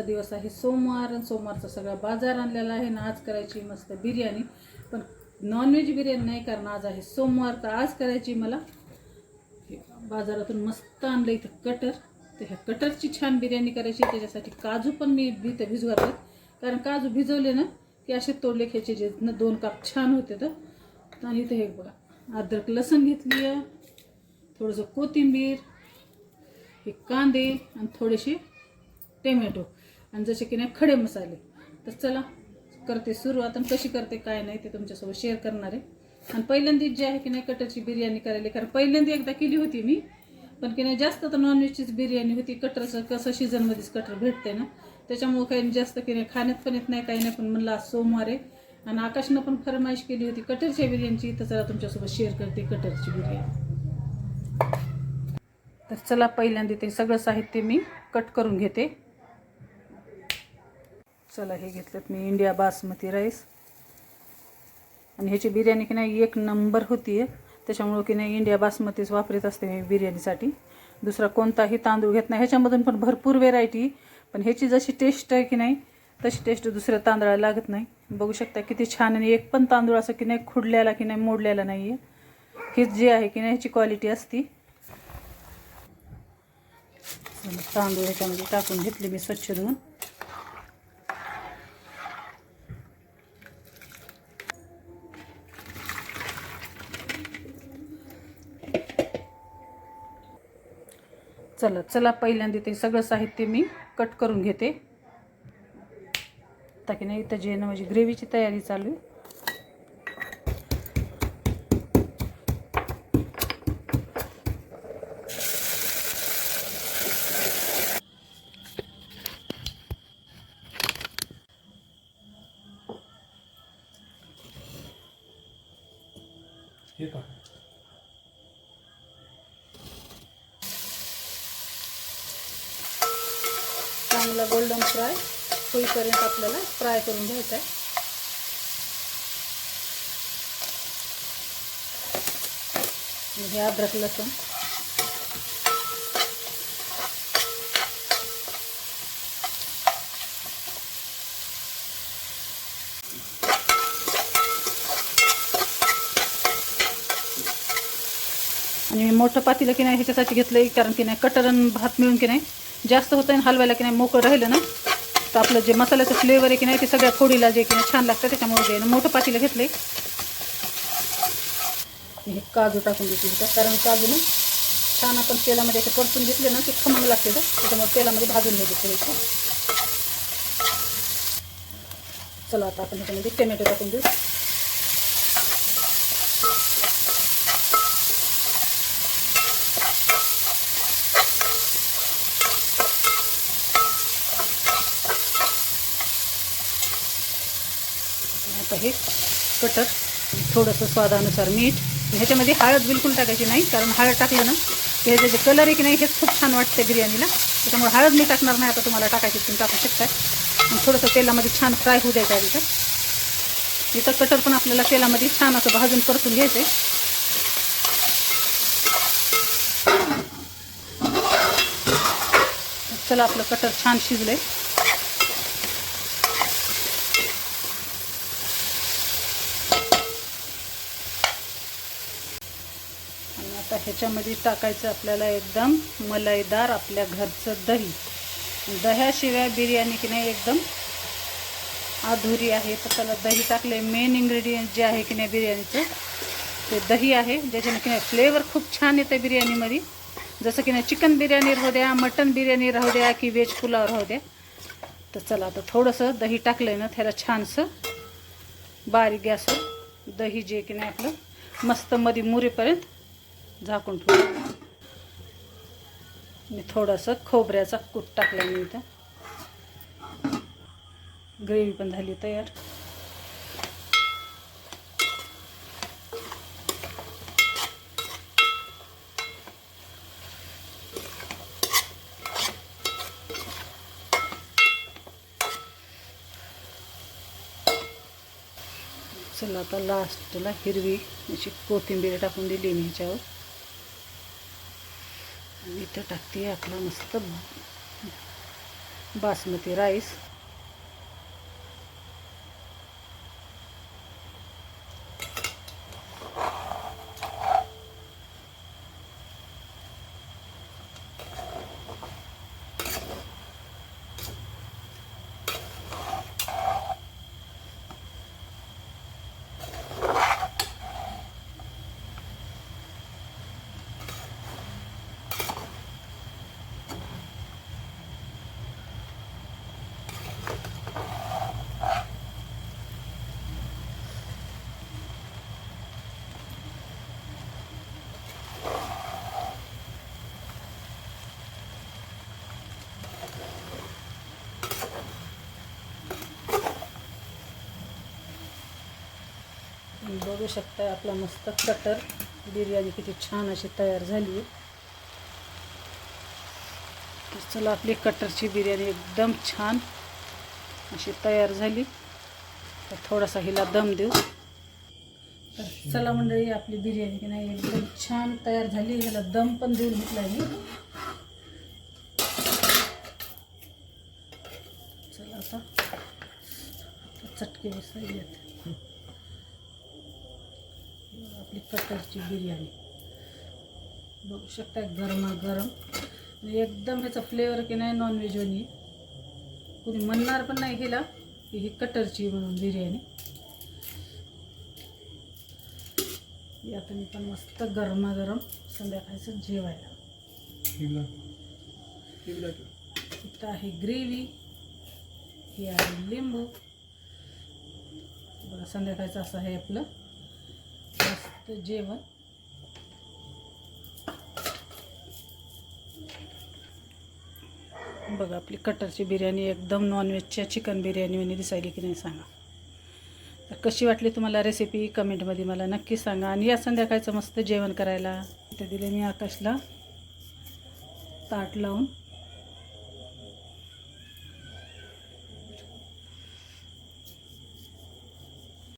दिवस आहे सोमवार आणि सोमवारचा सगळा बाजार आणलेला आहे ना. आज करायची मस्त बिर्याणी, पण नॉनव्हेज बिर्याणी नाही कारण आज आहे सोमवार. तर आज करायची मला बाजारातून मस्त आणलं इथं कटर. तर ह्या कटरची छान बिर्याणी करायची. त्याच्यासाठी काजू पण मी इथं भिजवले, कारण काजू भिजवले ना की असे तोडले घ्यायचे जे 2 काप छान होते. तर आणि इथं हे बघा अद्रक लसूण घेतली आहे, थोडंसं कोथिंबीर, हे कांदे आणि थोडेसे टोमॅटो आणि जसे की नाही खडे मसाले. तर चला करते सुरुवात. आणि कशी करते काय नाही ते तुमच्यासोबत शेअर करणार आहे. आणि पहिल्यांदाच जे आहे की नाही कटरची बिर्याणी करायला, कारण पहिल्यांदा एकदा केली होती मी, पण की नाही जास्त तर नॉनव्हेजचीच बिर्याणी होती. कटरचं कसं सीझनमध्येच कटर भेटते ना, त्याच्यामुळं काही जास्त की नाही खाण्यात पण येत नाही काही नाही. पण म्हणलं आज सोमवार आहे आणि आकाशनं पण फरमाईश केली होती कटरच्या बिर्याणीची, तर चला तुमच्यासोबत शेअर करते कटरची बिर्याणी. तर चला पहिल्यांदा ते सगळं साहित्य मी कट करून घेते. चला हे घेतलं मी इंडिया बासमती राईस, आणि ह्याची बिर्याणी की नाही 1 नंबर होती आहे. त्याच्यामुळं की नाही इंडिया बासमतीच वापरत असते मी बिर्याणीसाठी. दुसरा कोणताही तांदूळ घेत नाही. ह्याच्यामधून पण भरपूर व्हेरायटी, पण ह्याची जशी टेस्ट आहे की नाही तशी टेस्ट दुसऱ्या तांदळाला लागत नाही. बघू शकता किती छान. आणि एक पण तांदूळ असं की नाही खुडलेला की नाही मोडलेला नाही आहे. हीच जी आहे की नाही ह्याची क्वालिटी असती. तांदूळ ह्याच्यामध्ये टाकून घेतले मी स्वच्छ धुवून. चला पहिल्यांदा ते सगळं साहित्य मी कट करून घेते, ताकी नाही इथं जे ना माझी ग्रेव्हीची तयारी चालू आहे. चांगला गोल्डन फ्राय होईपर्यंत आपल्याला फ्राय करून घ्यायचा आहे. हे अद्रक लसूण, आणि मोठं पातेलं की नाही ह्याच्यासाठी घेतलंय कारण की नाही कटर आणि भात मिळून की नाही जास्त होतं आणि हलवायला की नाही मोकळं राहिलं ना तर आपलं जे मसाल्याचं फ्लेवर आहे की नाही ते सगळ्या फोडीला जे की नाही छान लागतं. त्याच्यामुळे जे मोठं पातेलं घेतलंय. हे काजू टाकून देते इथं, कारण काजू ना छान आपण तेलामध्ये असे परतून घेतले ना ते खमंग लागते. त्याच्यामुळे तेलामध्ये भाजून घ्यायचे थोडे. चला आता आपण ह्याच्यामध्ये टोमॅटो टाकून देऊ. आता हे कटर, थोडंसं स्वादानुसार मीठ. ह्याच्यामध्ये हळद बिलकुल टाकायची नाही, कारण हळद टाकलं ना की ह्याचे जे कलर आहे की नाही हेच खूप छान वाटते बिर्याणीला. त्याच्यामुळे हळद मी टाकणार नाही. आता तुम्हाला टाकायची तुम्ही टाकू शकता. आणि थोडंसं तेलामध्ये छान फ्राय होऊ द्यायचं आहे. इथं कटर पण आपल्याला तेलामध्ये छान असं भाजून परतून घ्यायचं आहे. चला आपलं कटर छान शिजलंय. आणि आता ह्याच्यामध्ये टाकायचं आपल्याला एकदम मलाईदार आपल्या घरचं दही. दह्याशिवाय बिर्याणी की नाही एकदम अधुरी आहे. तर त्याला दही टाकले. मेन इन्ग्रेडियंट जे आहे की नाही बिर्याणीचं ते दही आहे, ज्याच्याने की नाही फ्लेवर खूप छान येतं बिर्याणीमध्ये. जसं की नाही चिकन बिर्याणी राहू द्या, मटन बिर्याणी राहू द्या की व्हेज पुलाव राहू द्या. तर चला आता थोडंसं दही टाकलं ना त्याला छानसं बारीक गॅसवर दही जे की नाही आपलं मस्त मध्ये मुरेपर्यंत झाकून ठेवू. मी थोडंसं खोबऱ्याचा कूट टाकला मी इथं. ग्रेव्ही पण झाली तयार. चला आता लास्टला हिरवी अशी कोथिंबीर टाकून दिली मी ह्याच्यावर. आणि इथं टाकते आपला मस्त बासमती राईस, बघू शकता आपला मस्त कटर बिर्याणी किती छान अशी तयार झाली आहे. तर चला आपली कटरची बिर्याणी एकदम छान अशी तयार झाली. तर थोडासा हिला दम देऊ. तर चला मंडळी, आपली बिर्याणी की नाही एकदम छान तयार झाली. ह्याला दम पण देऊन घेतला मी. चला आता चटके बसायला आपली कटरची बिर्याणी बघू शकता, गरमागरम एकदम. ह्याचा फ्लेवर की नाही नॉनव्हेज वाणी. कोणी म्हणणार पण नाही केला की ही कटरची म्हणून बिर्याणी. आता मी पण मस्त गरमागरम संध्याकाळचं जेवायला. इथं आहे ग्रेव्ही, ही आहे लिंबू. बघा संध्याकाळचं असं आहे आपलं मस्त जेवण. बघा आपली कटरची बिर्याणी एकदम नॉनव्हेजच्या चिकन बिर्याणीमध्ये दिसायली की नाही सांगा. तर कशी वाटली तुम्हाला रेसिपी कमेंटमध्ये मला नक्की सांगा. आणि या संध्याकाळचं मस्त जेवण करायला इथे दिले मी आकाशला ताट लावून.